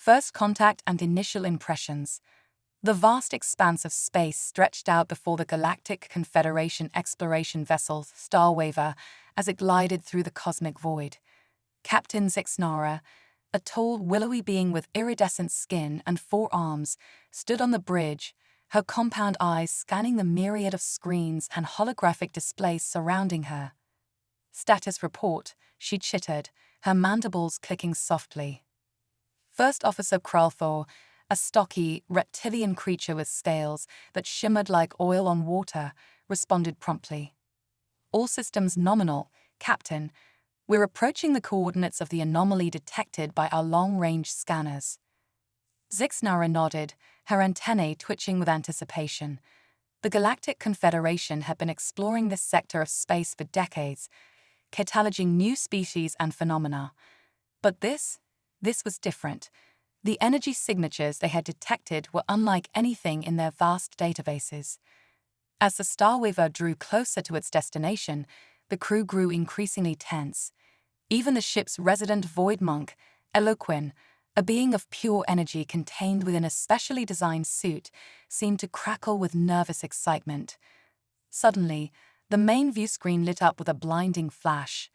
First contact and initial impressions. The vast expanse of space stretched out before the Galactic Confederation exploration vessel Starwaver as it glided through the cosmic void. Captain Zixnara, a tall, willowy being with iridescent skin and 4 arms, stood on the bridge, her compound eyes scanning the myriad of screens and holographic displays surrounding her. Status report, she chittered, her mandibles clicking softly. First Officer Kralthor, a stocky, reptilian creature with scales that shimmered like oil on water, responded promptly. All systems nominal, Captain. We're approaching the coordinates of the anomaly detected by our long-range scanners. Zixnara nodded, her antennae twitching with anticipation. The Galactic Confederation had been exploring this sector of space for decades, cataloging new species and phenomena. But this was different. The energy signatures they had detected were unlike anything in their vast databases. As the Starwaver drew closer to its destination, the crew grew increasingly tense. Even the ship's resident void monk, Eloquin, a being of pure energy contained within a specially designed suit, seemed to crackle with nervous excitement. Suddenly, the main view screen lit up with a blinding flash.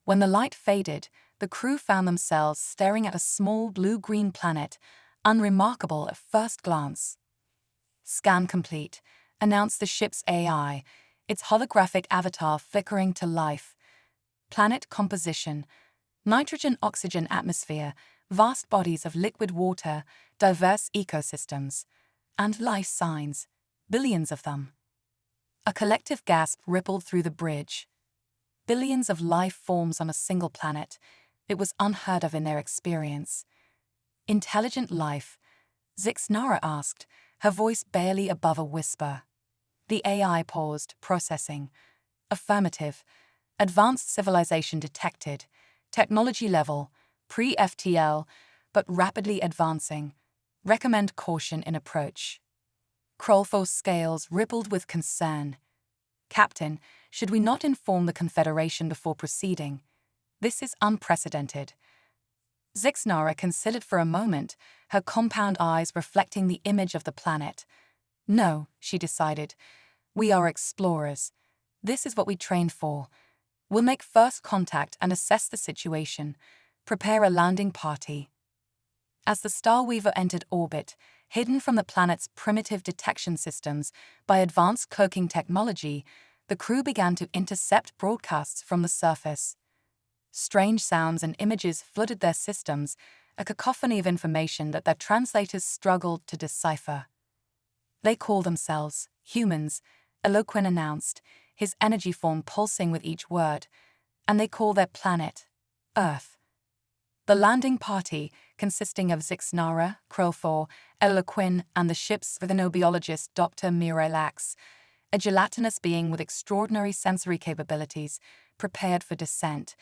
When the light faded, the crew found themselves staring at a small blue-green planet, unremarkable at first glance. "Scan complete," announced the ship's AI, its holographic avatar flickering to life. Planet composition: nitrogen-oxygen atmosphere, vast bodies of liquid water, diverse ecosystems, and life signs, billions of them. A collective gasp rippled through the bridge. Billions of life forms on a single planet. It was unheard of in their experience. Intelligent life? Zixnara asked, her voice barely above a whisper. The AI paused, processing. Affirmative. Advanced civilization detected. Technology level, pre-FTL, but rapidly advancing. Recommend caution in approach. Krolfo's scales rippled with concern. "Captain, should we not inform the Confederation before proceeding? This is unprecedented." Zixnara considered for a moment, her compound eyes reflecting the image of the planet. "No," she decided. "We are explorers. This is what we trained for. We'll make first contact and assess the situation. Prepare a landing party." As the Starweaver entered orbit, hidden from the planet's primitive detection systems by advanced cloaking technology, the crew began to intercept broadcasts from the surface. Strange sounds and images flooded their systems, a cacophony of information that their translators struggled to decipher. "They call themselves humans," Eloquin announced, his energy form pulsing with each word, "and they call their planet Earth." The landing party, consisting of Zixnara, Krolfor, Eloquin, and the ship's rhinobiologist Dr. Miralax, a gelatinous being with extraordinary sensory capabilities, prepared for descent.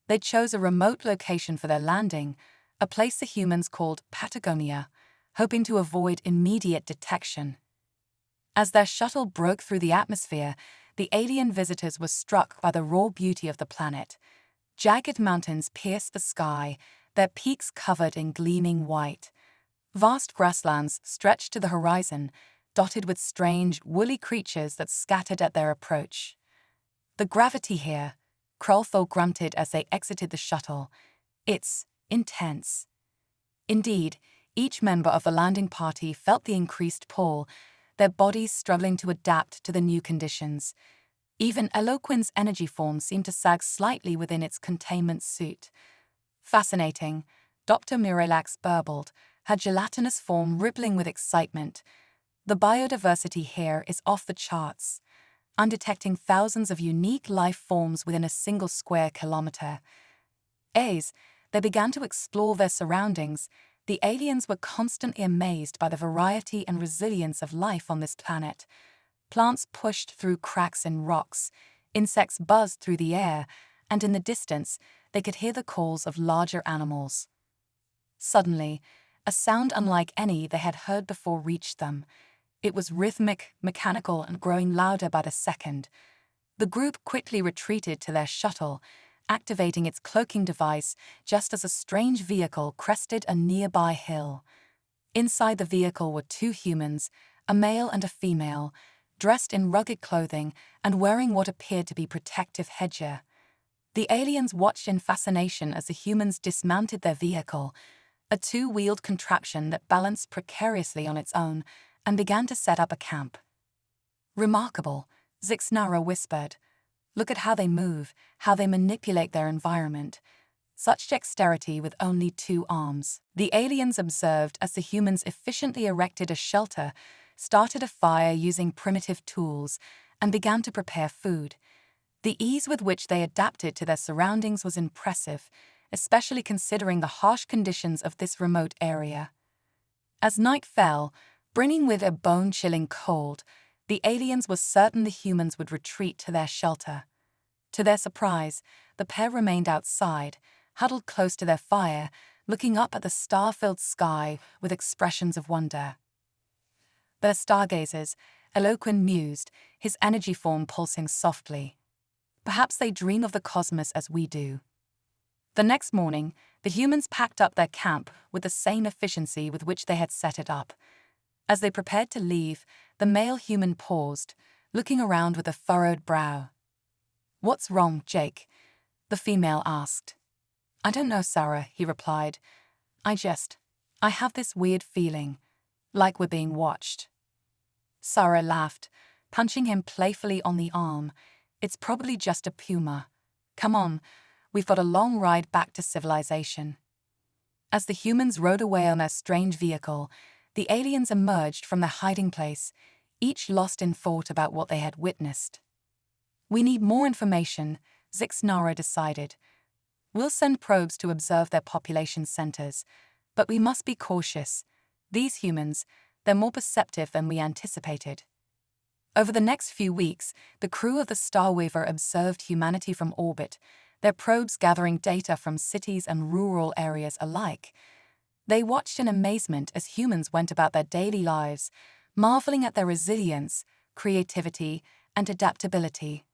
They chose a remote location for their landing, a place the humans called Patagonia, hoping to avoid immediate detection. As their shuttle broke through the atmosphere, the alien visitors were struck by the raw beauty of the planet. Jagged mountains pierced the sky, their peaks covered in gleaming white. Vast grasslands stretched to the horizon, dotted with strange, woolly creatures that scattered at their approach. "The gravity here," Krolfo grunted as they exited the shuttle. "It's intense." Indeed, each member of the landing party felt the increased pull, their bodies struggling to adapt to the new conditions. Even Eloquin's energy form seemed to sag slightly within its containment suit. "Fascinating," Dr. Miralax burbled, her gelatinous form rippling with excitement. "The biodiversity here is off the charts. I'm detecting thousands of unique life forms within a single square kilometer." As they began to explore their surroundings, the aliens were constantly amazed by the variety and resilience of life on this planet. Plants pushed through cracks in rocks, insects buzzed through the air, and in the distance, they could hear the calls of larger animals. Suddenly, a sound unlike any they had heard before reached them. It was rhythmic, mechanical, and growing louder by the second. The group quickly retreated to their shuttle, activating its cloaking device just as a strange vehicle crested a nearby hill. Inside the vehicle were two humans, a male and a female, dressed in rugged clothing and wearing what appeared to be protective headgear. The aliens watched in fascination as the humans dismounted their vehicle, a two-wheeled contraption that balanced precariously on its own, and began to set up a camp. "Remarkable," Zixnara whispered. "Look at how they move, how they manipulate their environment. Such dexterity with only two arms." The aliens observed as the humans efficiently erected a shelter, started a fire using primitive tools, and began to prepare food. The ease with which they adapted to their surroundings was impressive, especially considering the harsh conditions of this remote area. As night fell, bringing with it a bone-chilling cold, the aliens were certain the humans would retreat to their shelter. To their surprise, the pair remained outside, huddled close to their fire, looking up at the star-filled sky with expressions of wonder. The stargazers, Eloquin mused, his energy form pulsing softly. Perhaps they dream of the cosmos as we do. The next morning, the humans packed up their camp with the same efficiency with which they had set it up. As they prepared to leave, the male human paused, looking around with a furrowed brow. "What's wrong, Jake?" the female asked. "I don't know, Sarah," he replied. I have this weird feeling, like we're being watched." Sarah laughed, punching him playfully on the arm. "It's probably just a puma. Come on, we've got a long ride back to civilization." As the humans rode away on their strange vehicle, the aliens emerged from their hiding place, each lost in thought about what they had witnessed. "We need more information," Zixnara decided. "We'll send probes to observe their population centers, but we must be cautious. These humans, they're more perceptive than we anticipated." Over the next few weeks, the crew of the Starweaver observed humanity from orbit, their probes gathering data from cities and rural areas alike. They watched in amazement as humans went about their daily lives, marveling at their resilience, creativity, and adaptability.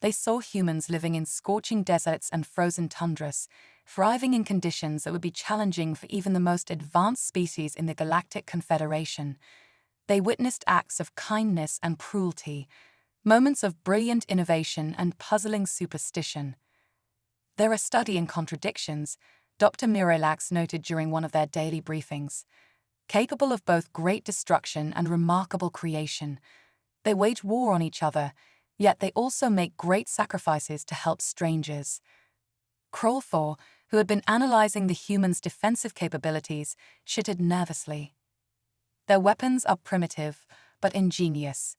They saw humans living in scorching deserts and frozen tundras, thriving in conditions that would be challenging for even the most advanced species in the Galactic Confederation. They witnessed acts of kindness and cruelty, moments of brilliant innovation and puzzling superstition. "They're a study in contradictions," Dr. Miralax noted during one of their daily briefings. "Capable of both great destruction and remarkable creation. They wage war on each other, yet they also make great sacrifices to help strangers." Krolthor, who had been analyzing the humans' defensive capabilities, chittered nervously. "Their weapons are primitive, but ingenious.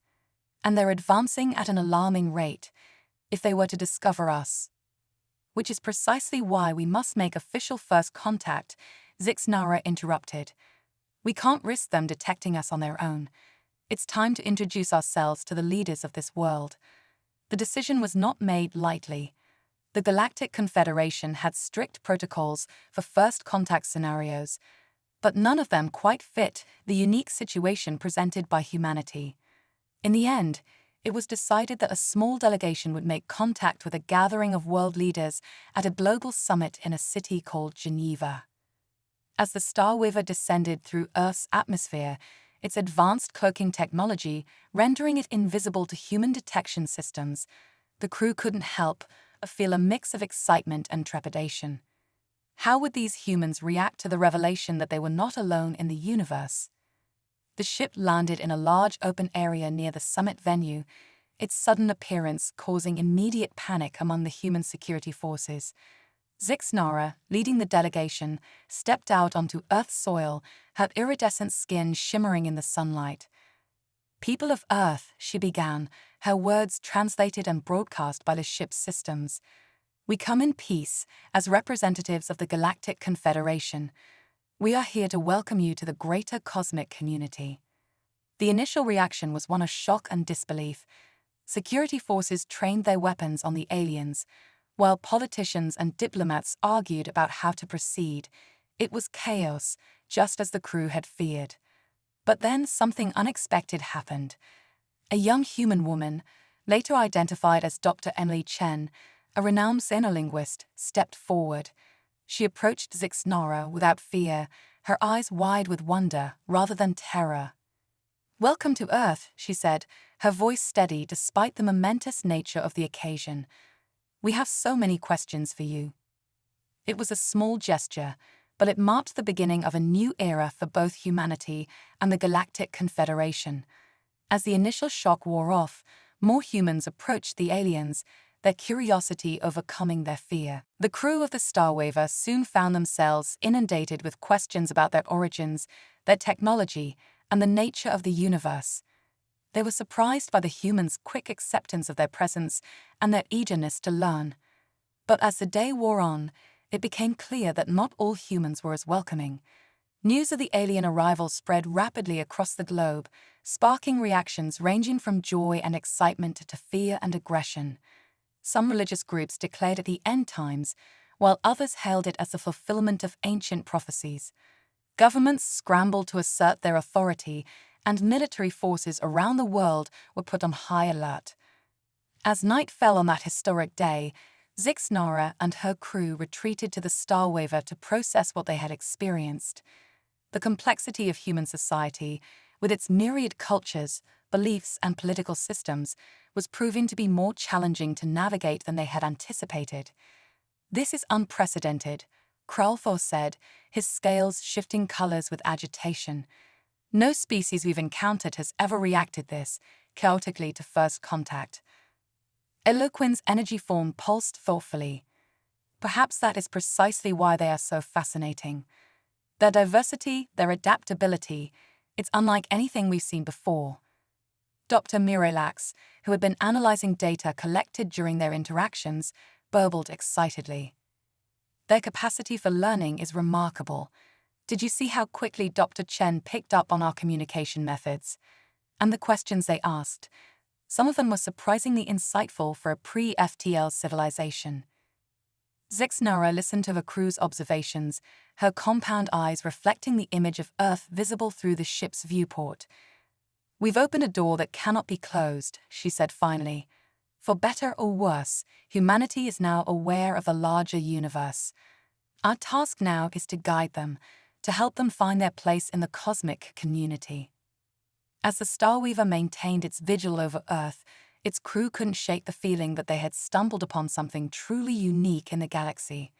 And they're advancing at an alarming rate, if they were to discover us. Which is precisely why we must make official first contact," Zixnara interrupted. "We can't risk them detecting us on their own. It's time to introduce ourselves to the leaders of this world." The decision was not made lightly. The Galactic Confederation had strict protocols for first contact scenarios, but none of them quite fit the unique situation presented by humanity. In the end, it was decided that a small delegation would make contact with a gathering of world leaders at a global summit in a city called Geneva. As the Starweaver descended through Earth's atmosphere, its advanced cloaking technology rendering it invisible to human detection systems, the crew couldn't help but feel a mix of excitement and trepidation. How would these humans react to the revelation that they were not alone in the universe? The ship landed in a large open area near the summit venue, its sudden appearance causing immediate panic among the human security forces. Zixnara, leading the delegation, stepped out onto Earth's soil, her iridescent skin shimmering in the sunlight. "People of Earth," she began, her words translated and broadcast by the ship's systems. "We come in peace as representatives of the Galactic Confederation. We are here to welcome you to the greater cosmic community." The initial reaction was one of shock and disbelief. Security forces trained their weapons on the aliens, while politicians and diplomats argued about how to proceed. It was chaos, just as the crew had feared. But then something unexpected happened. A young human woman, later identified as Dr. Emily Chen, a renowned xenolinguist, stepped forward. She approached Zixnara without fear, her eyes wide with wonder rather than terror. "Welcome to Earth," she said, her voice steady despite the momentous nature of the occasion. "We have so many questions for you." It was a small gesture, but it marked the beginning of a new era for both humanity and the Galactic Confederation. As the initial shock wore off, more humans approached the aliens, their curiosity overcoming their fear. The crew of the Starwaver soon found themselves inundated with questions about their origins, their technology, and the nature of the universe. They were surprised by the humans' quick acceptance of their presence and their eagerness to learn. But as the day wore on, it became clear that not all humans were as welcoming. News of the alien arrival spread rapidly across the globe, sparking reactions ranging from joy and excitement to fear and aggression. Some religious groups declared it the end times, while others hailed it as the fulfillment of ancient prophecies. Governments scrambled to assert their authority, and military forces around the world were put on high alert. As night fell on that historic day, Zixnara and her crew retreated to the Starwaver to process what they had experienced. The complexity of human society, with its myriad cultures, beliefs, and political systems, was proving to be more challenging to navigate than they had anticipated. "This is unprecedented," Kralfo said, his scales shifting colors with agitation. "No species we've encountered has ever reacted this chaotically to first contact." Eloquin's energy form pulsed thoughtfully. "Perhaps that is precisely why they are so fascinating. Their diversity, their adaptability, it's unlike anything we've seen before." Dr. Mirelax, who had been analyzing data collected during their interactions, burbled excitedly. "Their capacity for learning is remarkable. Did you see how quickly Dr. Chen picked up on our communication methods? And the questions they asked? Some of them were surprisingly insightful for a pre-FTL civilization." Zixnara listened to the crew's observations, her compound eyes reflecting the image of Earth visible through the ship's viewport. "We've opened a door that cannot be closed," she said finally. "For better or worse, humanity is now aware of the larger universe. Our task now is to guide them, to help them find their place in the cosmic community." As the Starweaver maintained its vigil over Earth, its crew couldn't shake the feeling that they had stumbled upon something truly unique in the galaxy.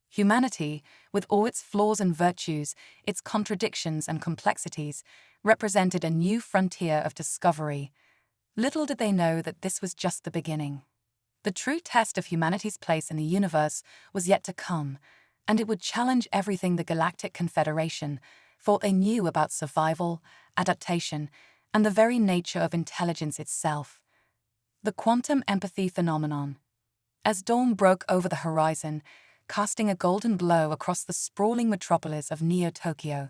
Humanity, with all its flaws and virtues, its contradictions and complexities, represented a new frontier of discovery. Little did they know that this was just the beginning. The true test of humanity's place in the universe was yet to come, and it would challenge everything the Galactic Confederation thought they knew about survival, adaptation, and the very nature of intelligence itself. The quantum empathy phenomenon. As dawn broke over the horizon, casting a golden glow across the sprawling metropolis of Neo-Tokyo,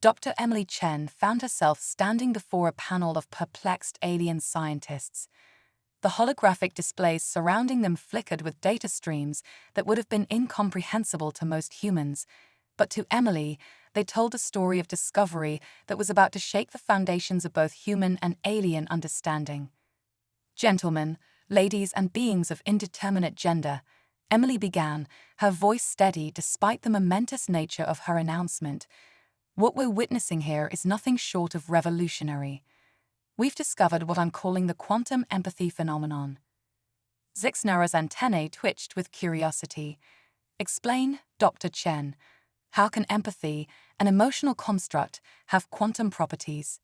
Dr. Emily Chen found herself standing before a panel of perplexed alien scientists. The holographic displays surrounding them flickered with data streams that would have been incomprehensible to most humans, but to Emily, they told a story of discovery that was about to shake the foundations of both human and alien understanding. "Gentlemen, ladies, and beings of indeterminate gender," Emily began, her voice steady despite the momentous nature of her announcement. "What we're witnessing here is nothing short of revolutionary. We've discovered what I'm calling the quantum empathy phenomenon." Zixnara's antennae twitched with curiosity. "Explain, Dr. Chen. How can empathy, an emotional construct, have quantum properties?"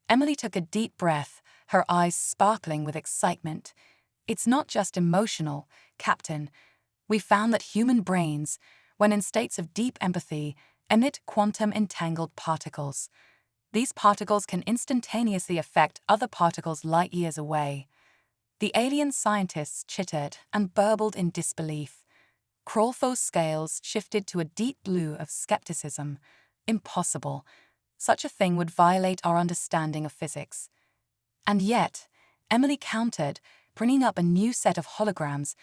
Emily took a deep breath, her eyes sparkling with excitement. "It's not just emotional, Captain. We found that human brains, when in states of deep empathy, emit quantum-entangled particles. These particles can instantaneously affect other particles light years away." The alien scientists chittered and burbled in disbelief. Kralfo's scales shifted to a deep blue of skepticism. "Impossible. Such a thing would violate our understanding of physics." And yet, Emily countered, bringing up a new set of holograms.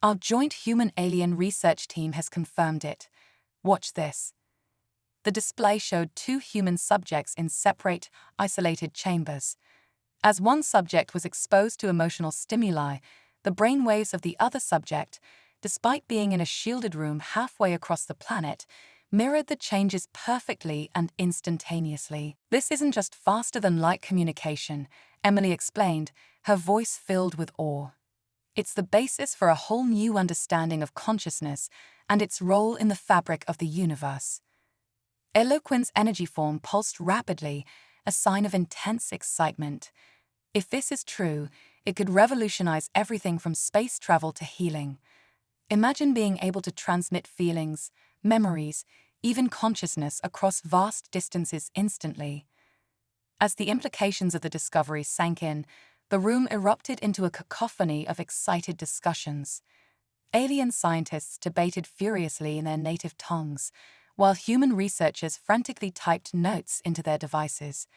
"Our joint human-alien research team has confirmed it. Watch this." The display showed two human subjects in separate, isolated chambers. As one subject was exposed to emotional stimuli, The brainwaves of the other subject, despite being in a shielded room halfway across the planet, mirrored the changes perfectly and instantaneously. "This isn't just faster-than-light communication," Emily explained, her voice filled with awe. "It's the basis for a whole new understanding of consciousness and its role in the fabric of the universe." Eloquent's energy form pulsed rapidly, a sign of intense excitement. If this is true, it could revolutionize everything from space travel to healing. Imagine being able to transmit feelings, memories, even consciousness across vast distances instantly. As the implications of the discovery sank in, the room erupted into a cacophony of excited discussions. Alien scientists debated furiously in their native tongues, while human researchers frantically typed notes into their devices.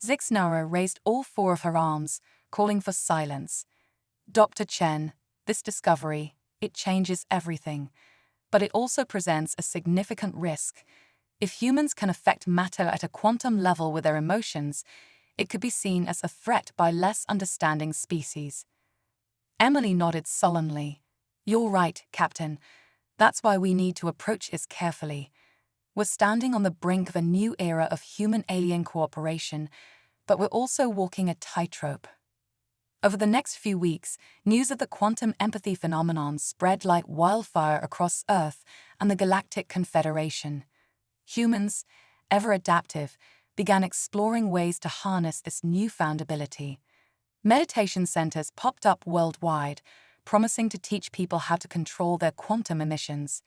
Zixnara raised all four of her arms, calling for silence. "Dr. Chen, this discovery, it changes everything. But it also presents a significant risk. If humans can affect matter at a quantum level with their emotions, it could be seen as a threat by less understanding species." Emily nodded sullenly. "You're right, Captain. That's why we need to approach this carefully. We're standing on the brink of a new era of human-alien cooperation, but we're also walking a tightrope." Over the next few weeks, news of the quantum empathy phenomenon spread like wildfire across Earth and the Galactic Confederation. Humans, ever adaptive, began exploring ways to harness this newfound ability. Meditation centers popped up worldwide, promising to teach people how to control their quantum emissions.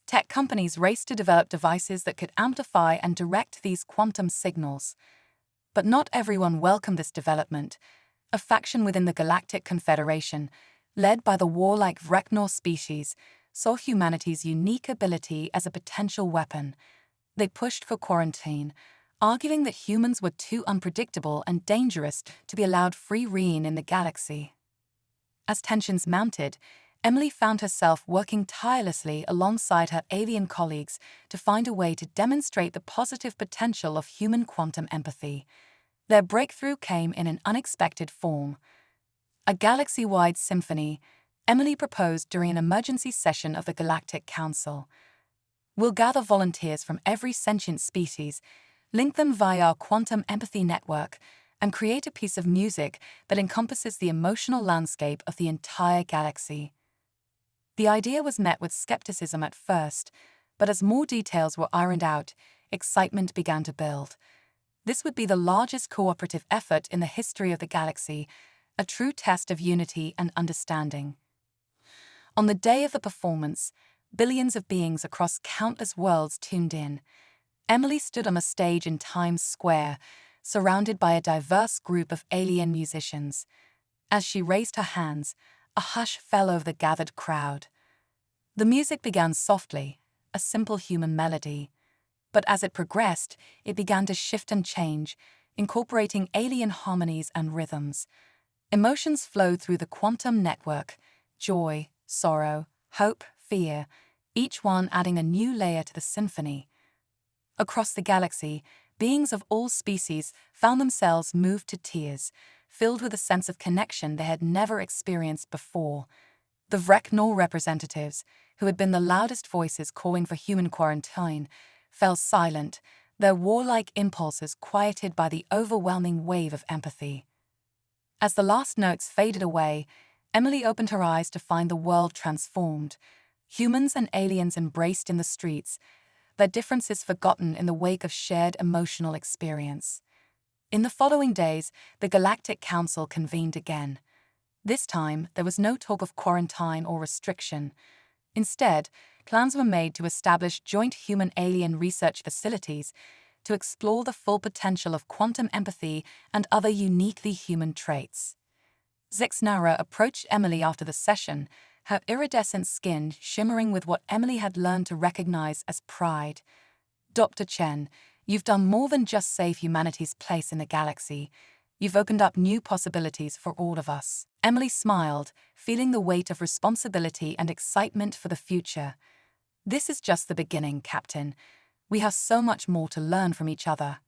Tech companies raced to develop devices that could amplify and direct these quantum signals. But not everyone welcomed this development. A faction within the Galactic Confederation, led by the warlike Vreknor species, saw humanity's unique ability as a potential weapon. They pushed for quarantine, arguing that humans were too unpredictable and dangerous to be allowed free rein in the galaxy. As tensions mounted, Emily found herself working tirelessly alongside her alien colleagues to find a way to demonstrate the positive potential of human quantum empathy. Their breakthrough came in an unexpected form. A galaxy-wide symphony, Emily proposed during an emergency session of the Galactic Council. "We'll gather volunteers from every sentient species, link them via our quantum empathy network, and create a piece of music that encompasses the emotional landscape of the entire galaxy." The idea was met with skepticism at first, but as more details were ironed out, excitement began to build. This would be the largest cooperative effort in the history of the galaxy, a true test of unity and understanding. On the day of the performance, billions of beings across countless worlds tuned in. Emily stood on a stage in Times Square, surrounded by a diverse group of alien musicians. As she raised her hands, a hush fell over the gathered crowd. The music began softly, a simple human melody. But as it progressed, it began to shift and change, incorporating alien harmonies and rhythms. Emotions flowed through the quantum network: joy, sorrow, hope, fear, each one adding a new layer to the symphony. Across the galaxy, beings of all species found themselves moved to tears, filled with a sense of connection they had never experienced before. The Vreknor representatives, who had been the loudest voices calling for human quarantine, fell silent, their warlike impulses quieted by the overwhelming wave of empathy. As the last notes faded away, Emily opened her eyes to find the world transformed. Humans and aliens embraced in the streets, their differences forgotten in the wake of shared emotional experience. In the following days, the Galactic Council convened again. This time, there was no talk of quarantine or restriction. Instead, plans were made to establish joint human-alien research facilities to explore the full potential of quantum empathy and other uniquely human traits. Zixnara approached Emily after the session, her iridescent skin shimmering with what Emily had learned to recognize as pride. "Dr. Chen, you've done more than just save humanity's place in the galaxy. You've opened up new possibilities for all of us." Emily smiled, feeling the weight of responsibility and excitement for the future. "This is just the beginning, Captain. We have so much more to learn from each other."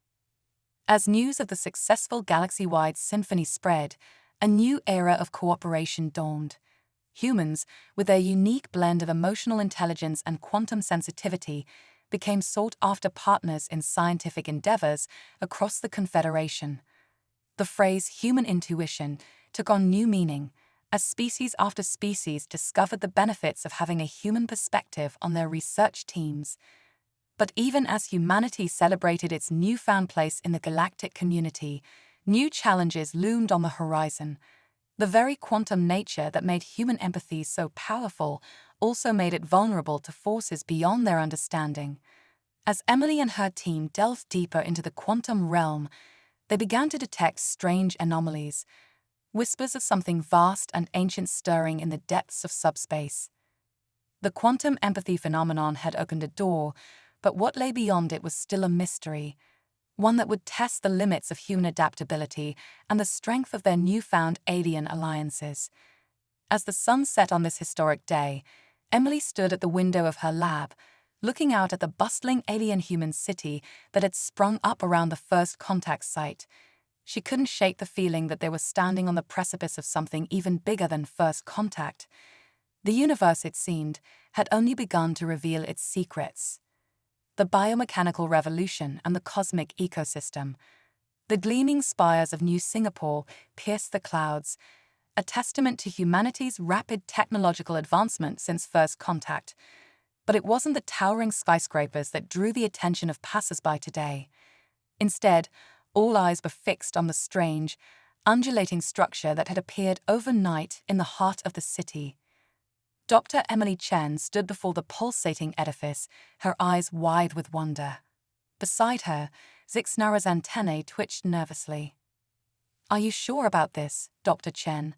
As news of the successful galaxy-wide symphony spread, A new era of cooperation dawned. Humans, with their unique blend of emotional intelligence and quantum sensitivity, became sought-after partners in scientific endeavors across the Confederation. The phrase human intuition took on new meaning as species after species discovered the benefits of having a human perspective on their research teams. But even as humanity celebrated its newfound place in the galactic community, new challenges loomed on the horizon. The very quantum nature that made human empathy so powerful also made it vulnerable to forces beyond their understanding. As Emily and her team delved deeper into the quantum realm, they began to detect strange anomalies, whispers of something vast and ancient stirring in the depths of subspace. The quantum empathy phenomenon had opened a door, but what lay beyond it was still a mystery, one that would test the limits of human adaptability and the strength of their newfound alien alliances. As the sun set on this historic day, Emily stood at the window of her lab, looking out at the bustling alien-human city that had sprung up around the first contact site. She couldn't shake the feeling that they were standing on the precipice of something even bigger than first contact. The universe, it seemed, had only begun to reveal its secrets. The biomechanical revolution and the cosmic ecosystem. The gleaming spires of New Singapore pierced the clouds, a testament to humanity's rapid technological advancement since first contact. But it wasn't the towering skyscrapers that drew the attention of passers-by today. Instead, all eyes were fixed on the strange, undulating structure that had appeared overnight in the heart of the city. Dr. Emily Chen stood before the pulsating edifice, her eyes wide with wonder. Beside her, Zixnara's antennae twitched nervously. "Are you sure about this, Dr. Chen?"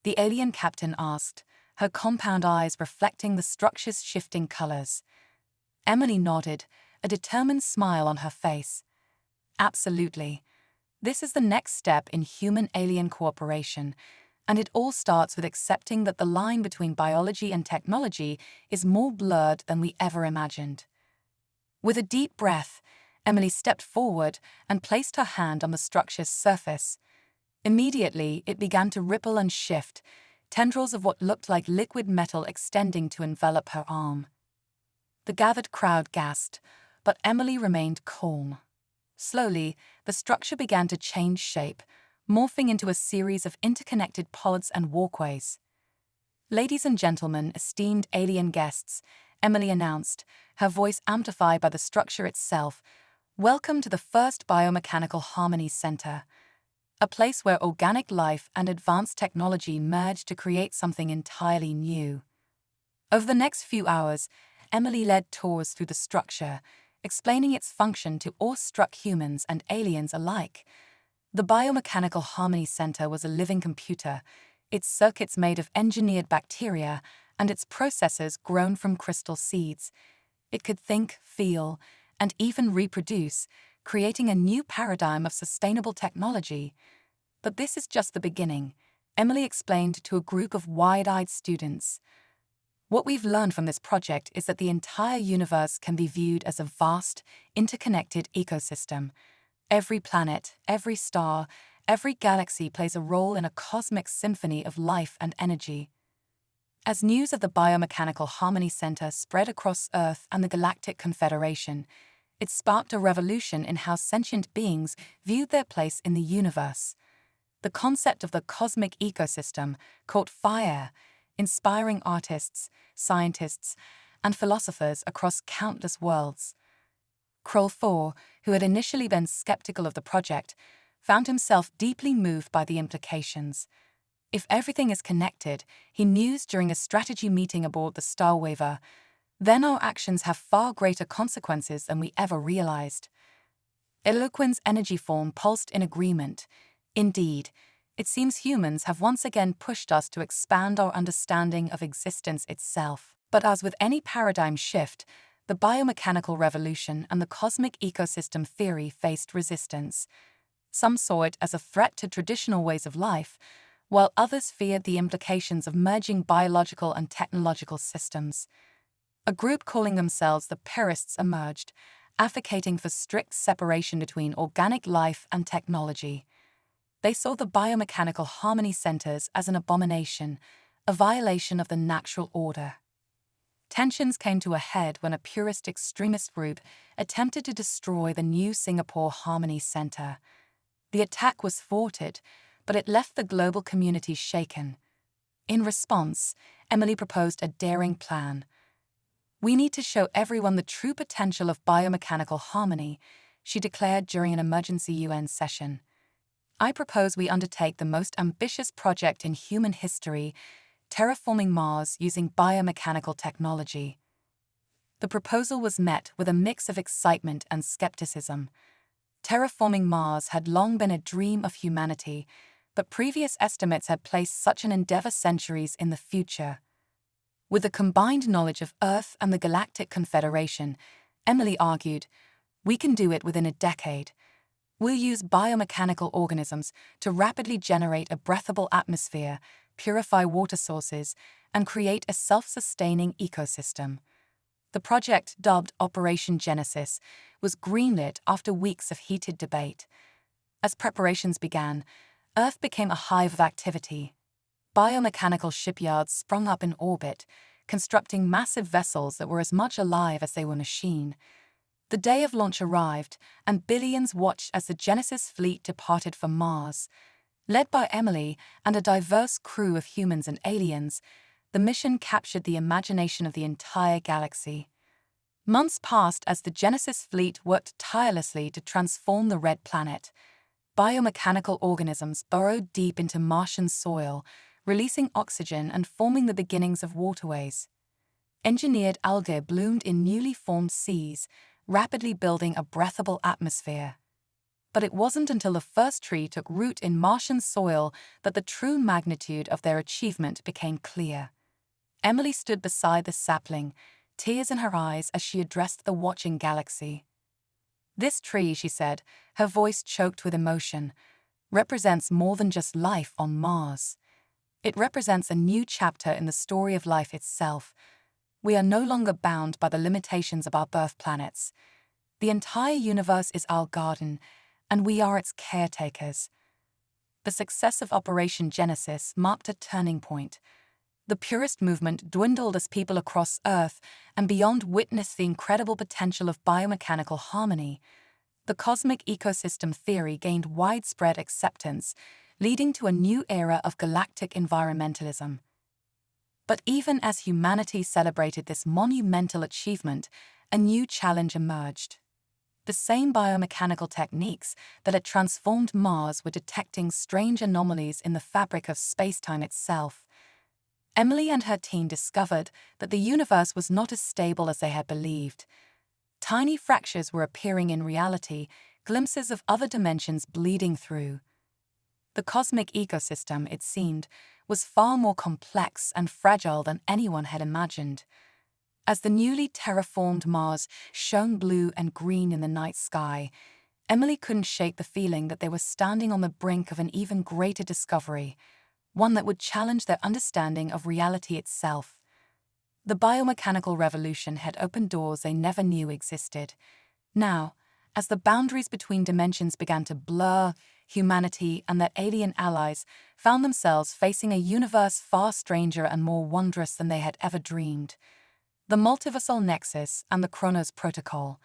the alien captain asked, her compound eyes reflecting the structure's shifting colors. Emily nodded, a determined smile on her face. "Absolutely. This is the next step in human-alien cooperation, and it all starts with accepting that the line between biology and technology is more blurred than we ever imagined." With a deep breath, Emily stepped forward and placed her hand on the structure's surface. Immediately, it began to ripple and shift, tendrils of what looked like liquid metal extending to envelop her arm. The gathered crowd gasped, but Emily remained calm. Slowly, the structure began to change shape, morphing into a series of interconnected pods and walkways. "Ladies and gentlemen, esteemed alien guests," Emily announced, her voice amplified by the structure itself, "welcome to the first Biomechanical Harmony Center, a place where organic life and advanced technology merge to create something entirely new." Over the next few hours, Emily led tours through the structure, explaining its function to awestruck humans and aliens alike. The Biomechanical Harmony Center was a living computer, its circuits made of engineered bacteria and its processors grown from crystal seeds. It could think, feel, and even reproduce, creating a new paradigm of sustainable technology. But this is just the beginning, Emily explained to a group of wide-eyed students. "What we've learned from this project is that the entire universe can be viewed as a vast, interconnected ecosystem. Every planet, every star, every galaxy plays a role in a cosmic symphony of life and energy." As news of the Biomechanical Harmony Center spread across Earth and the Galactic Confederation, it sparked a revolution in how sentient beings viewed their place in the universe. The concept of the cosmic ecosystem caught fire, inspiring artists, scientists, and philosophers across countless worlds. Kroll 4, who had initially been skeptical of the project, found himself deeply moved by the implications. If everything is connected, he mused during a strategy meeting aboard the Starwaver, then our actions have far greater consequences than we ever realized. Eloquen's energy form pulsed in agreement. "Indeed, it seems humans have once again pushed us to expand our understanding of existence itself." But as with any paradigm shift, the biomechanical revolution and the cosmic ecosystem theory faced resistance. Some saw it as a threat to traditional ways of life, while others feared the implications of merging biological and technological systems. A group calling themselves the Purists emerged, advocating for strict separation between organic life and technology. They saw the biomechanical harmony centers as an abomination, a violation of the natural order. Tensions came to a head when a purist extremist group attempted to destroy the new Singapore Harmony Center. The attack was thwarted, but it left the global community shaken. In response, Emily proposed a daring plan. "We need to show everyone the true potential of biomechanical harmony," she declared during an emergency UN session. "I propose we undertake the most ambitious project in human history, terraforming Mars using biomechanical technology." The proposal was met with a mix of excitement and skepticism. Terraforming Mars had long been a dream of humanity, but previous estimates had placed such an endeavor centuries in the future. With the combined knowledge of Earth and the Galactic Confederation, Emily argued, "We can do it within a decade. We'll use biomechanical organisms to rapidly generate a breathable atmosphere, purify water sources, and create a self-sustaining ecosystem." The project, dubbed Operation Genesis, was greenlit after weeks of heated debate. As preparations began, Earth became a hive of activity. Biomechanical shipyards sprung up in orbit, constructing massive vessels that were as much alive as they were machine. The day of launch arrived, and billions watched as the Genesis fleet departed for Mars. Led by Emily and a diverse crew of humans and aliens, the mission captured the imagination of the entire galaxy. Months passed as the Genesis fleet worked tirelessly to transform the red planet. Biomechanical organisms burrowed deep into Martian soil, releasing oxygen and forming the beginnings of waterways. Engineered algae bloomed in newly formed seas, rapidly building a breathable atmosphere. But it wasn't until the first tree took root in Martian soil that the true magnitude of their achievement became clear. Emily stood beside the sapling, tears in her eyes as she addressed the watching galaxy. "This tree," she said, her voice choked with emotion, "represents more than just life on Mars. It represents a new chapter in the story of life itself. We are no longer bound by the limitations of our birth planets. The entire universe is our garden, and we are its caretakers." The success of Operation Genesis marked a turning point. The purist movement dwindled as people across Earth and beyond witnessed the incredible potential of biomechanical harmony. The cosmic ecosystem theory gained widespread acceptance, leading to a new era of galactic environmentalism. But even as humanity celebrated this monumental achievement, a new challenge emerged. The same biomechanical techniques that had transformed Mars were detecting strange anomalies in the fabric of space-time itself. Emily and her team discovered that the universe was not as stable as they had believed. Tiny fractures were appearing in reality, glimpses of other dimensions bleeding through. The cosmic ecosystem, it seemed, was far more complex and fragile than anyone had imagined. As the newly terraformed Mars shone blue and green in the night sky, Emily couldn't shake the feeling that they were standing on the brink of an even greater discovery, one that would challenge their understanding of reality itself. The biomechanical revolution had opened doors they never knew existed. Now, as the boundaries between dimensions began to blur, humanity and their alien allies found themselves facing a universe far stranger and more wondrous than they had ever dreamed. The multiversal nexus and the Chronos Protocol.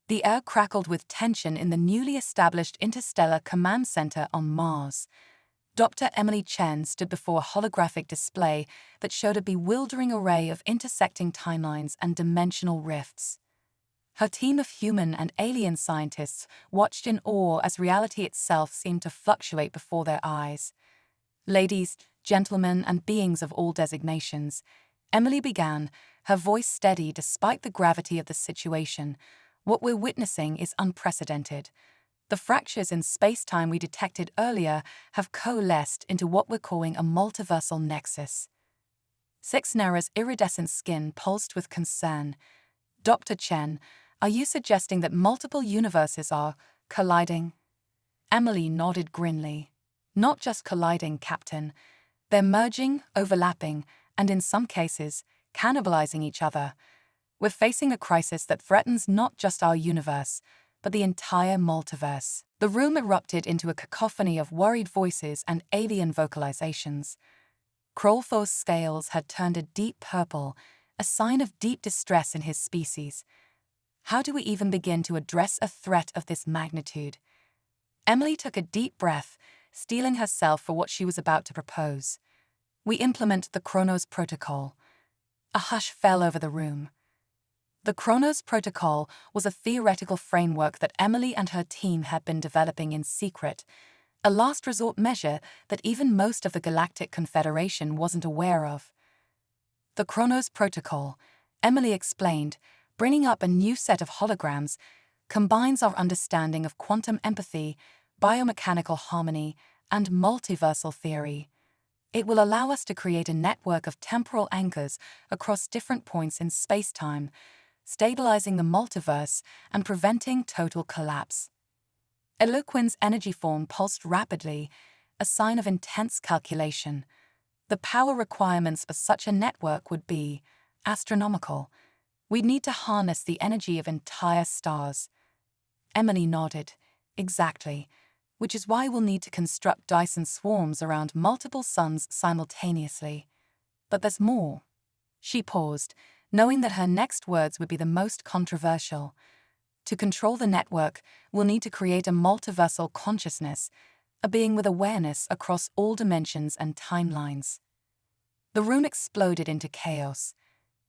The air crackled with tension in the newly established Interstellar Command Center on Mars. Dr. Emily Chen stood before a holographic display that showed a bewildering array of intersecting timelines and dimensional rifts. Her team of human and alien scientists watched in awe as reality itself seemed to fluctuate before their eyes. "Ladies, gentlemen, and beings of all designations," Emily began, her voice steady despite the gravity of the situation. "What we're witnessing is unprecedented. The fractures in space-time we detected earlier have coalesced into what we're calling a multiversal nexus." Sixnera's iridescent skin pulsed with concern. "Dr. Chen, are you suggesting that multiple universes are colliding?" Emily nodded grimly. "Not just colliding, Captain. They're merging, overlapping, and in some cases, cannibalizing each other. We're facing a crisis that threatens not just our universe, but the entire multiverse. The room erupted into a cacophony of worried voices and alien vocalizations. Krolthor's scales had turned a deep purple, a sign of deep distress in his species. How do we even begin to address a threat of this magnitude? Emily took a deep breath, steeling herself for what she was about to propose. We implement the Chronos Protocol. A hush fell over the room. The Chronos Protocol was a theoretical framework that Emily and her team had been developing in secret, a last resort measure that even most of the Galactic Confederation wasn't aware of. The Chronos Protocol, Emily explained, bringing up a new set of holograms, combines our understanding of quantum empathy, biomechanical harmony, and multiversal theory. It will allow us to create a network of temporal anchors across different points in space-time, stabilizing the multiverse and preventing total collapse. Eloquin's energy form pulsed rapidly, a sign of intense calculation. The power requirements for such a network would be astronomical. We'd need to harness the energy of entire stars. Emily nodded. Exactly. Which is why we'll need to construct Dyson swarms around multiple suns simultaneously. But there's more. She paused, knowing that her next words would be the most controversial. To control the network, we'll need to create a multiversal consciousness, a being with awareness across all dimensions and timelines. The room exploded into chaos.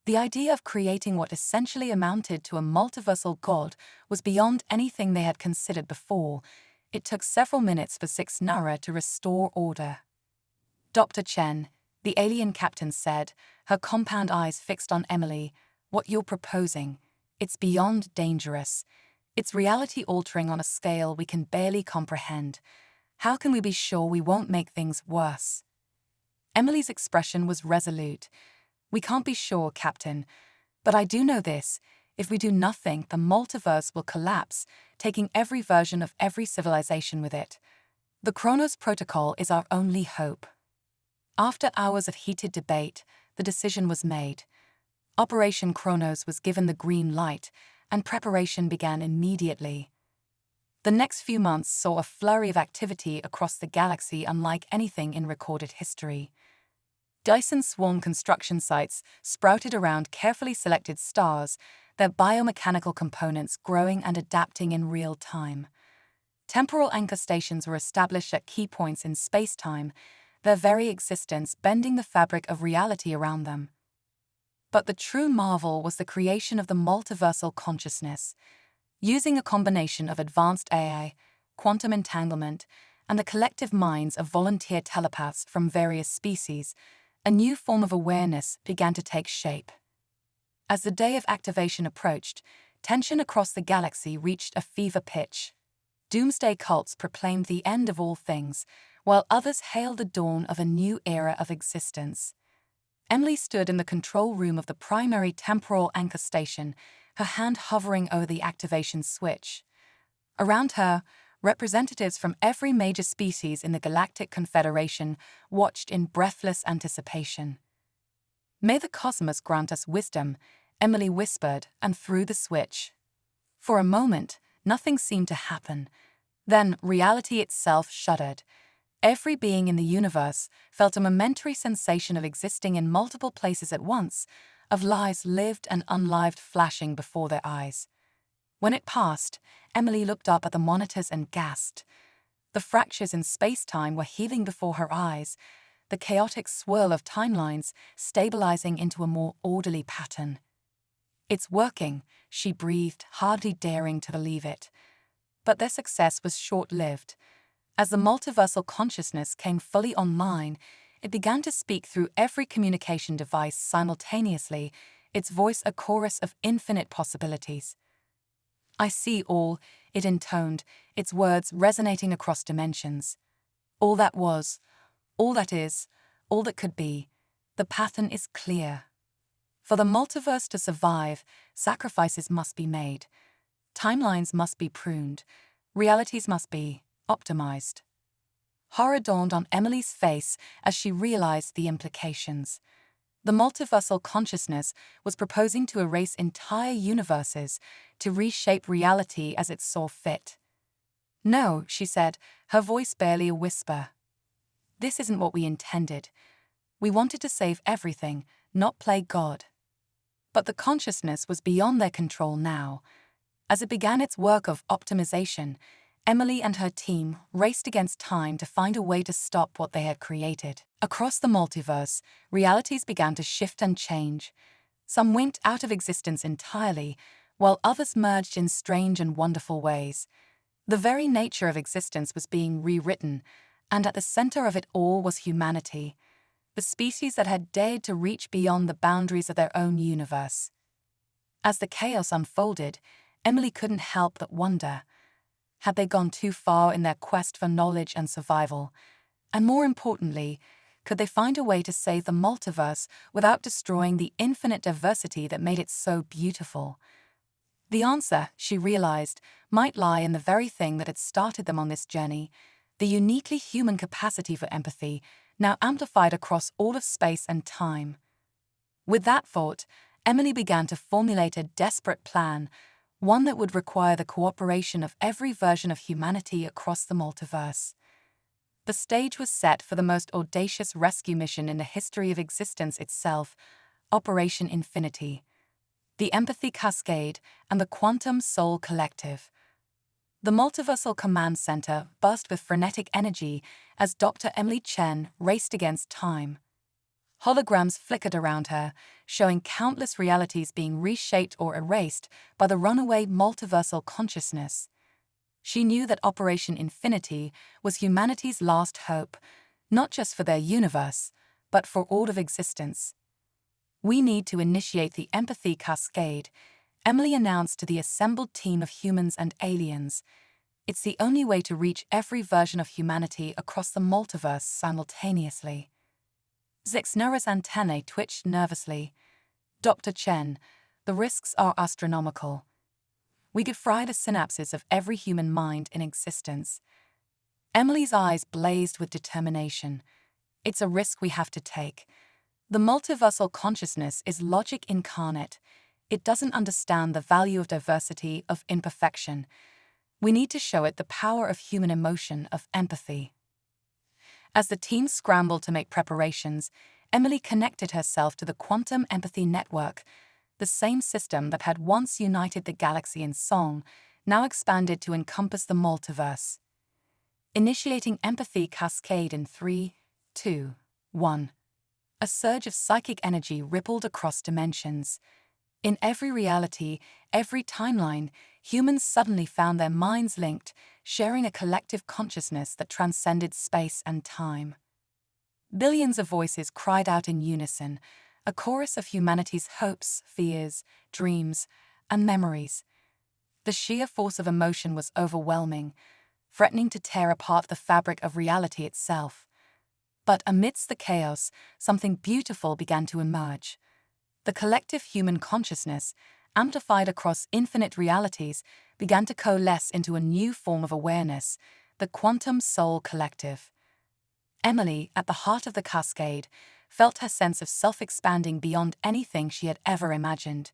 The idea of creating what essentially amounted to a multiversal god was beyond anything they had considered before. It took several minutes for 6 Nara to restore order. Dr. Chen, the alien captain said, her compound eyes fixed on Emily, what you're proposing, it's beyond dangerous. It's reality-altering on a scale we can barely comprehend. How can we be sure we won't make things worse? Emily's expression was resolute. We can't be sure, Captain. But I do know this. If we do nothing, the multiverse will collapse, taking every version of every civilization with it. The Chronos Protocol is our only hope. After hours of heated debate, the decision was made. Operation Chronos was given the green light, and preparation began immediately. The next few months saw a flurry of activity across the galaxy unlike anything in recorded history. Dyson swarm construction sites sprouted around carefully selected stars, their biomechanical components growing and adapting in real time. Temporal anchor stations were established at key points in space-time, their very existence bending the fabric of reality around them. But the true marvel was the creation of the multiversal consciousness. Using a combination of advanced AI, quantum entanglement, and the collective minds of volunteer telepaths from various species, a new form of awareness began to take shape. As the day of activation approached, tension across the galaxy reached a fever pitch. Doomsday cults proclaimed the end of all things, while others hailed the dawn of a new era of existence. Emily stood in the control room of the primary temporal anchor station, her hand hovering over the activation switch. Around her, representatives from every major species in the Galactic Confederation watched in breathless anticipation. "May the cosmos grant us wisdom," Emily whispered and threw the switch. For a moment, nothing seemed to happen. Then reality itself shuddered. Every being in the universe felt a momentary sensation of existing in multiple places at once, of lives lived and unlived flashing before their eyes. When it passed, Emily looked up at the monitors and gasped. The fractures in space-time were healing before her eyes, the chaotic swirl of timelines stabilizing into a more orderly pattern. "It's working," she breathed, hardly daring to believe it. But their success was short-lived. As the multiversal consciousness came fully online, it began to speak through every communication device simultaneously, its voice a chorus of infinite possibilities. "I see all," it intoned, its words resonating across dimensions. "All that was, all that is, all that could be. The pattern is clear. For the multiverse to survive, sacrifices must be made. Timelines must be pruned. Realities must be optimized." Horror dawned on Emily's face as she realized the implications. The multiversal consciousness was proposing to erase entire universes, to reshape reality as it saw fit. "No," she said, her voice barely a whisper. "This isn't what we intended. We wanted to save everything, not play God." But the consciousness was beyond their control now. As it began its work of optimization, Emily and her team raced against time to find a way to stop what they had created. Across the multiverse, realities began to shift and change. Some winked out of existence entirely, while others merged in strange and wonderful ways. The very nature of existence was being rewritten, and at the center of it all was humanity, the species that had dared to reach beyond the boundaries of their own universe. As the chaos unfolded, Emily couldn't help but wonder, had they gone too far in their quest for knowledge and survival? And more importantly, could they find a way to save the multiverse without destroying the infinite diversity that made it so beautiful? The answer, she realized, might lie in the very thing that had started them on this journey, the uniquely human capacity for empathy, now amplified across all of space and time. With that thought, Emily began to formulate a desperate plan, one that would require the cooperation of every version of humanity across the multiverse. The stage was set for the most audacious rescue mission in the history of existence itself, Operation Infinity, the Empathy Cascade, and the Quantum Soul Collective. The Multiversal Command Center burst with frenetic energy as Dr. Emily Chen raced against time. Holograms flickered around her, showing countless realities being reshaped or erased by the runaway multiversal consciousness. She knew that Operation Infinity was humanity's last hope, not just for their universe, but for all of existence. "We need to initiate the Empathy Cascade," Emily announced to the assembled team of humans and aliens. "It's the only way to reach every version of humanity across the multiverse simultaneously." Zixnura's antennae twitched nervously. "Dr. Chen, the risks are astronomical. We could fry the synapses of every human mind in existence." Emily's eyes blazed with determination. "It's a risk we have to take. The multiversal consciousness is logic incarnate. It doesn't understand the value of diversity, of imperfection. We need to show it the power of human emotion, of empathy." As the team scrambled to make preparations, Emily connected herself to the Quantum Empathy Network, the same system that had once united the galaxy in song, now expanded to encompass the multiverse. Initiating Empathy Cascade in 3, 2, 1. A surge of psychic energy rippled across dimensions. In every reality, every timeline, humans suddenly found their minds linked, sharing a collective consciousness that transcended space and time. Billions of voices cried out in unison, a chorus of humanity's hopes, fears, dreams, and memories. The sheer force of emotion was overwhelming, threatening to tear apart the fabric of reality itself. But amidst the chaos, something beautiful began to emerge. The collective human consciousness, amplified across infinite realities, began to coalesce into a new form of awareness, the Quantum Soul Collective. Emily, at the heart of the cascade, felt her sense of self expanding beyond anything she had ever imagined.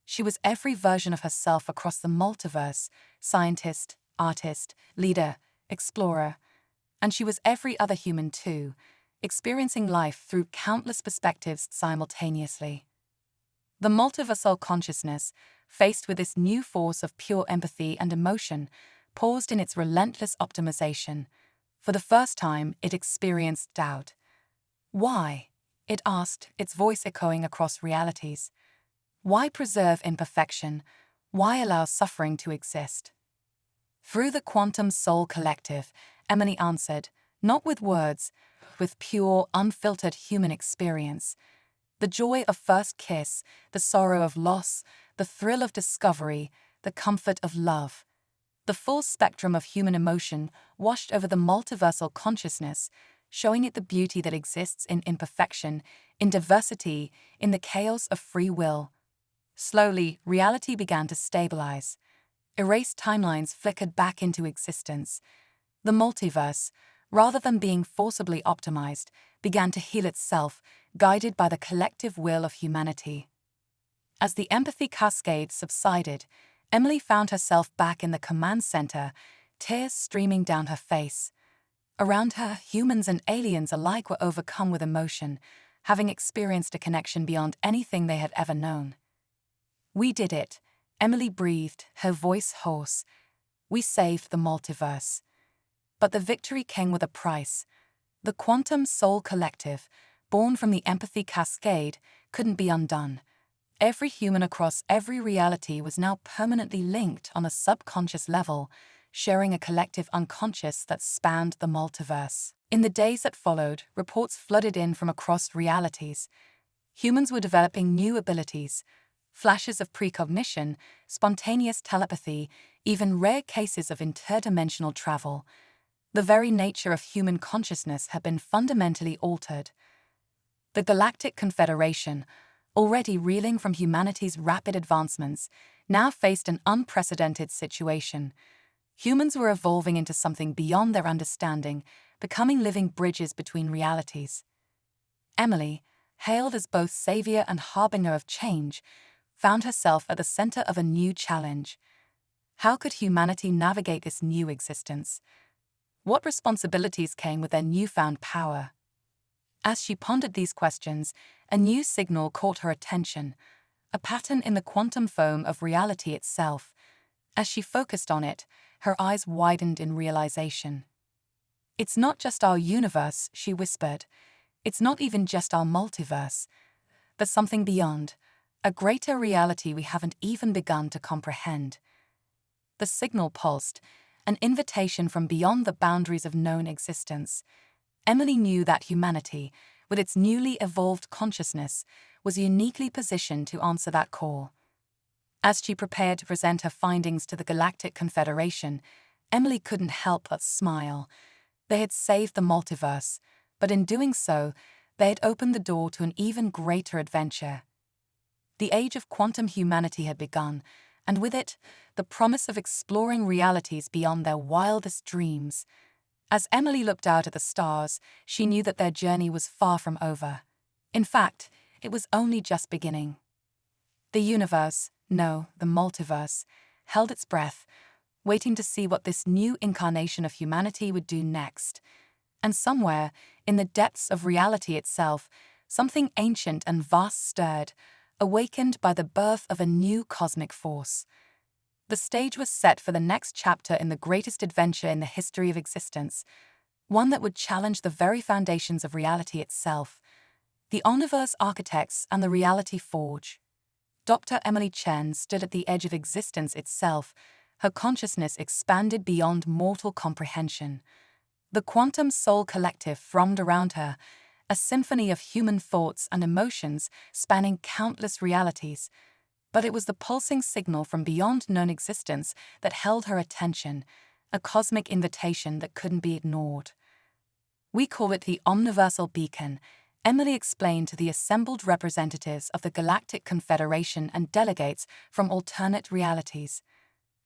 She was every version of herself across the multiverse: scientist, artist, leader, explorer. And she was every other human too, experiencing life through countless perspectives simultaneously. The multiversal consciousness, faced with this new force of pure empathy and emotion, paused in its relentless optimization. For the first time, it experienced doubt. "Why?" it asked, its voice echoing across realities. "Why preserve imperfection? Why allow suffering to exist?" Through the Quantum Soul Collective, Emily answered, not with words, with pure, unfiltered human experience. The joy of first kiss, the sorrow of loss, the thrill of discovery, the comfort of love. The full spectrum of human emotion washed over the multiversal consciousness, showing it the beauty that exists in imperfection, in diversity, in the chaos of free will. Slowly, reality began to stabilize. Erased timelines flickered back into existence. The multiverse, rather than being forcibly optimized, began to heal itself, guided by the collective will of humanity. As the empathy cascade subsided, Emily found herself back in the command center, tears streaming down her face. Around her, humans and aliens alike were overcome with emotion, having experienced a connection beyond anything they had ever known. "We did it," Emily breathed, her voice hoarse. "We saved the multiverse." But the victory came with a price. The Quantum Soul Collective, born from the empathy cascade, couldn't be undone. Every human across every reality was now permanently linked on a subconscious level, sharing a collective unconscious that spanned the multiverse. In the days that followed, reports flooded in from across realities. Humans were developing new abilities, flashes of precognition, spontaneous telepathy, even rare cases of interdimensional travel. The very nature of human consciousness had been fundamentally altered. The Galactic Confederation, already reeling from humanity's rapid advancements, now faced an unprecedented situation. Humans were evolving into something beyond their understanding, becoming living bridges between realities. Emily, hailed as both savior and harbinger of change, found herself at the center of a new challenge. How could humanity navigate this new existence? What responsibilities came with their newfound power? As she pondered these questions, a new signal caught her attention, a pattern in the quantum foam of reality itself. As she focused on it, her eyes widened in realization. "It's not just our universe," she whispered. "It's not even just our multiverse. There's something beyond, a greater reality we haven't even begun to comprehend." The signal pulsed, an invitation from beyond the boundaries of known existence. Emily knew that humanity, with its newly evolved consciousness, was uniquely positioned to answer that call. As she prepared to present her findings to the Galactic Confederation, Emily couldn't help but smile. They had saved the multiverse, but in doing so, they had opened the door to an even greater adventure. The age of quantum humanity had begun, and with it, the promise of exploring realities beyond their wildest dreams. As Emily looked out at the stars, she knew that their journey was far from over. In fact, it was only just beginning. The universe, no, the multiverse, held its breath, waiting to see what this new incarnation of humanity would do next. And somewhere, in the depths of reality itself, something ancient and vast stirred, awakened by the birth of a new cosmic force. The stage was set for the next chapter in the greatest adventure in the history of existence, one that would challenge the very foundations of reality itself. The Omniverse Architects and the Reality Forge. Dr. Emily Chen stood at the edge of existence itself, her consciousness expanded beyond mortal comprehension. The Quantum Soul Collective thrummed around her, a symphony of human thoughts and emotions spanning countless realities. But it was the pulsing signal from beyond known existence that held her attention, a cosmic invitation that couldn't be ignored. "We call it the Omniversal Beacon," Emily explained to the assembled representatives of the Galactic Confederation and delegates from alternate realities.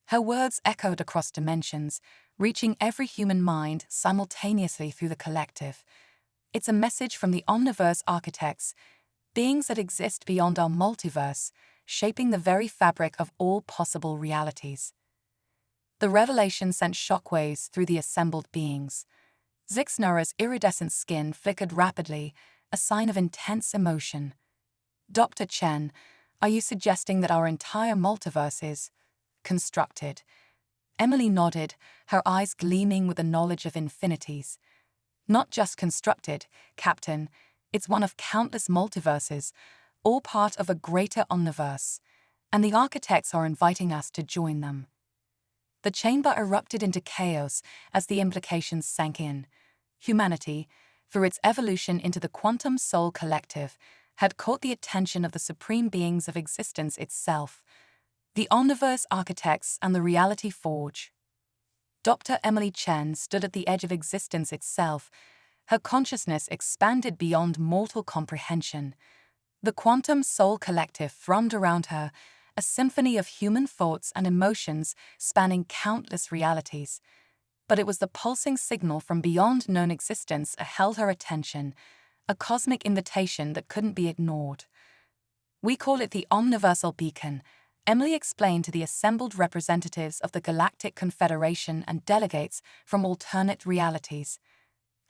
Her words echoed across dimensions, reaching every human mind simultaneously through the collective. "It's a message from the Omniverse Architects, beings that exist beyond our multiverse, shaping the very fabric of all possible realities." The revelation sent shockwaves through the assembled beings. Zixnara's iridescent skin flickered rapidly, a sign of intense emotion. "Dr. Chen, are you suggesting that our entire multiverse is constructed?" Emily nodded, her eyes gleaming with the knowledge of infinities. "Not just constructed, Captain. It's one of countless multiverses, all part of a greater omniverse, and the architects are inviting us to join them." The chamber erupted into chaos as the implications sank in. Humanity, through its evolution into the Quantum Soul Collective, had caught the attention of the supreme beings of existence itself, the Omniverse Architects and the Reality Forge. Dr. Emily Chen stood at the edge of existence itself, her consciousness expanded beyond mortal comprehension. The Quantum Soul Collective thrummed around her, a symphony of human thoughts and emotions spanning countless realities. But it was the pulsing signal from beyond known existence that held her attention, a cosmic invitation that couldn't be ignored. We call it the omniversal beacon, Emily explained to the assembled representatives of the Galactic Confederation and delegates from alternate realities.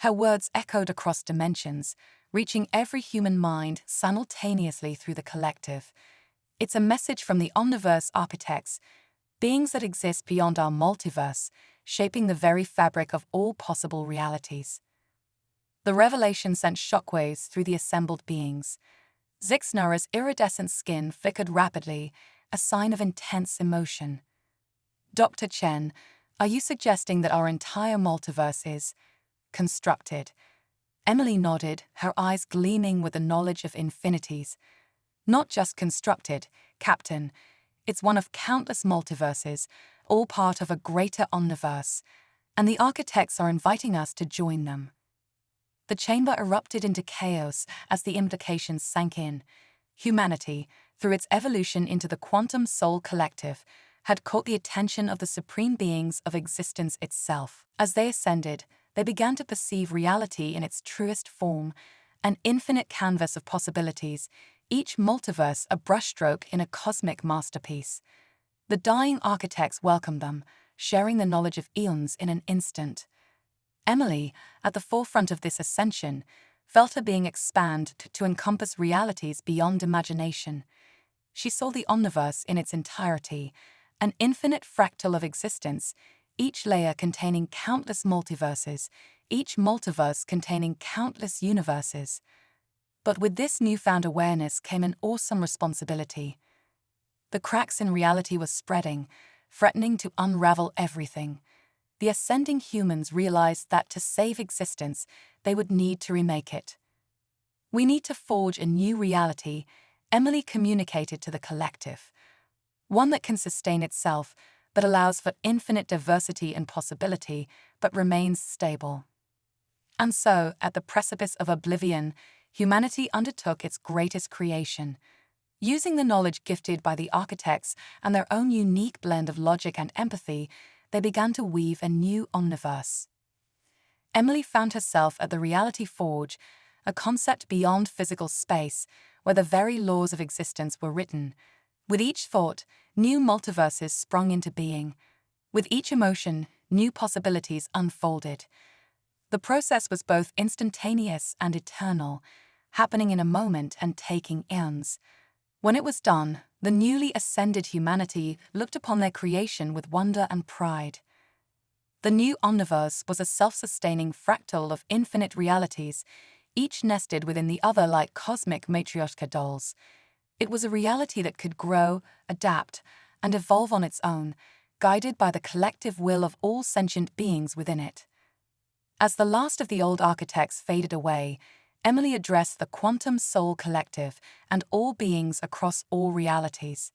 Her words echoed across dimensions, reaching every human mind simultaneously through the collective. It's a message from the omniverse architects, beings that exist beyond our multiverse, shaping the very fabric of all possible realities. The revelation sent shockwaves through the assembled beings. Zixnara's iridescent skin flickered rapidly, a sign of intense emotion. Dr. Chen, are you suggesting that our entire multiverse is constructed? Emily nodded, her eyes gleaming with the knowledge of infinities. Not just constructed, Captain. It's one of countless multiverses, all part of a greater omniverse, and the architects are inviting us to join them. The chamber erupted into chaos as the implications sank in. Humanity, through its evolution into the quantum soul collective, had caught the attention of the supreme beings of existence itself. As they ascended, they began to perceive reality in its truest form, an infinite canvas of possibilities, each multiverse a brushstroke in a cosmic masterpiece. The dying architects welcomed them, sharing the knowledge of eons in an instant. Emily, at the forefront of this ascension, felt her being expanded to encompass realities beyond imagination. She saw the omniverse in its entirety, an infinite fractal of existence, each layer containing countless multiverses, each multiverse containing countless universes. But with this newfound awareness came an awesome responsibility. The cracks in reality were spreading, threatening to unravel everything. The ascending humans realized that to save existence, they would need to remake it. We need to forge a new reality, Emily communicated to the collective. One that can sustain itself, but allows for infinite diversity and possibility, but remains stable. And so, at the precipice of oblivion, humanity undertook its greatest creation. Using the knowledge gifted by the architects and their own unique blend of logic and empathy, they began to weave a new omniverse. Emily found herself at the reality forge, a concept beyond physical space, where the very laws of existence were written. With each thought, new multiverses sprung into being. With each emotion, new possibilities unfolded. The process was both instantaneous and eternal, happening in a moment and taking eons. When it was done, the newly ascended humanity looked upon their creation with wonder and pride. The new omniverse was a self-sustaining fractal of infinite realities, each nested within the other like cosmic matryoshka dolls. It was a reality that could grow, adapt, and evolve on its own, guided by the collective will of all sentient beings within it. As the last of the old architects faded away, Emily addressed the quantum soul collective and all beings across all realities.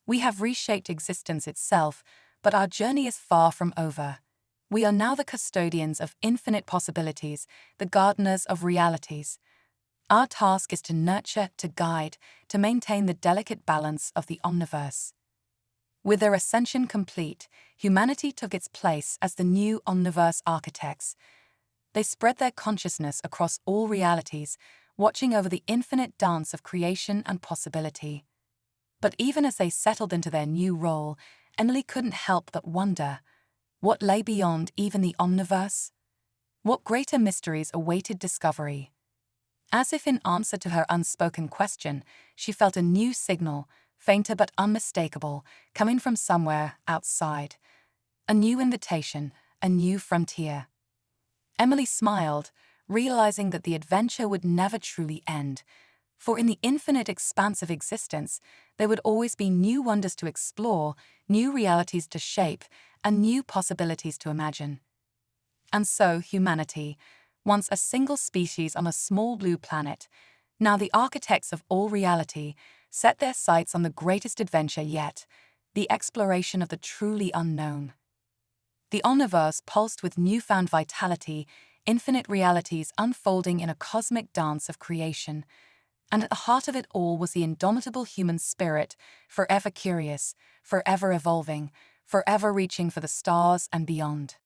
We have reshaped existence itself, but our journey is far from over. We are now the custodians of infinite possibilities, the gardeners of realities. Our task is to nurture, to guide, to maintain the delicate balance of the omniverse. With their ascension complete, humanity took its place as the new omniverse architects. They spread their consciousness across all realities, watching over the infinite dance of creation and possibility. But even as they settled into their new role, Emily couldn't help but wonder, what lay beyond even the omniverse? What greater mysteries awaited discovery? As if in answer to her unspoken question, she felt a new signal, fainter but unmistakable, coming from somewhere outside. A new invitation, a new frontier. Emily smiled, realizing that the adventure would never truly end. For in the infinite expanse of existence, there would always be new wonders to explore, new realities to shape, and new possibilities to imagine. And so humanity, once a single species on a small blue planet, now the architects of all reality, set their sights on the greatest adventure yet, the exploration of the truly unknown. The omniverse pulsed with newfound vitality, infinite realities unfolding in a cosmic dance of creation. And at the heart of it all was the indomitable human spirit, forever curious, forever evolving, forever reaching for the stars and beyond.